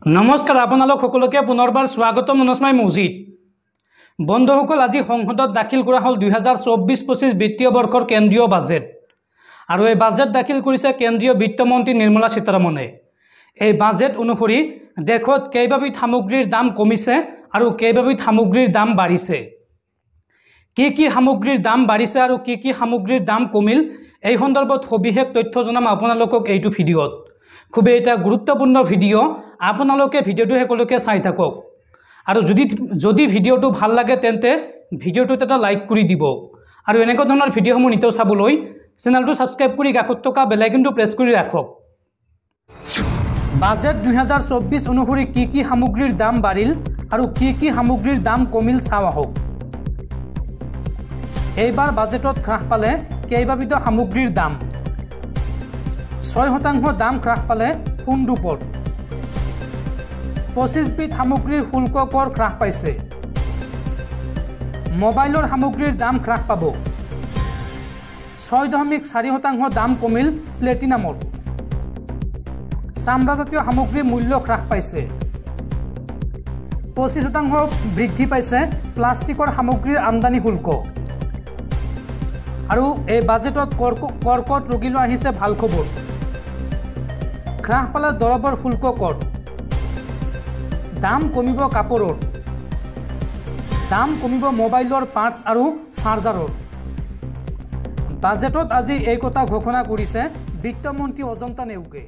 নমস্কাৰ আপোনালোক সকলোকে পুনৰবাৰ স্বাগতম মনস্মাই মজিদ বন্ধুসকল আজি সংসদত দাখিল কৰা হল 2024-25 বিত্তীয় বৰ্ষৰ কেন্দ্ৰীয় বাজেট আৰু এই বাজেট দাখিল কৰিছে কেন্দ্ৰীয় বিত্তমন্ত্ৰী নিৰ্মলা সীতাৰমণে এই বাজেট অনুসৰি দেখত কেইবাবিধ সামগ্ৰীৰ দাম কমিছে আৰু কেইবাবিধ সামগ্ৰীৰ দাম বাঢ়িছে কি সামগ্ৰীৰ দাম বাঢ়িছে আৰু কি সামগ্ৰীৰ দাম কমিল এই সন্দৰ্ভত সবিশেষ তথ্য জনাম আপোনালোকক এইটো ভিডিঅ'ত খুবেই এটা গুৰুত্বপূৰ্ণ ভিডিঅ' আপোনালোকে ভিডিঅ'টো সকলোকে চাই থাকক আৰু যদি ভিডিঅ'টো ভাল লাগে তেন্তে ভিডিঅ'টোত এটা লাইক কৰি দিব আৰু এনেকুৱা ধৰণৰ ভিডিঅ'সমূহ নিতৌ চাবলৈ চেনেলটো সাবস্ক্ৰাইব কৰি কাষত থকা বেল আইকনটো প্ৰেছ কৰি ৰাখক বাজেট 2024 অনুসৰি কি সামগ্ৰীৰ দাম বাঢ়িল আৰু কি সামগ্ৰীৰ দাম কমিল চাও আহক এইবাৰ বাজেটত হ্ৰাস পালে কেইবাবিধ সামগ্ৰীৰ দাম 6% দাম হ্ৰাস পালে সোণ ৰূপৰ 25 বিধ সামগ্ৰীৰ শুল্ক কৰ হ্ৰাস পাইছে মোবাইলৰ সামগ্ৰীৰ দাম হ্ৰাস পাব 6.4% দাম কমিল প্লেটিনামৰ চামৰাজাতীয় সামগ্ৰীৰ মূল্য হ্ৰাস পাইছে 25% বৃদ্ধি পাইছে প্লাষ্টিকৰ সামগ্ৰীৰ আমদানি শুল্ক আৰু এই বাজেটত কৰ্কট ৰোগীলৈ আহিছে ভাল খবৰ হ্ৰাস পালে দৰৱৰ শুল্ক কৰ দাম কমিব কাপোৰৰ দাম কমিব মোবাইলৰ পাৰ্টছ আৰু চাৰ্জাৰৰ বাজেটত আজি এই কথা ঘোষণা কৰিছে বিত্তমন্ত্ৰী অজন্তা নেওগে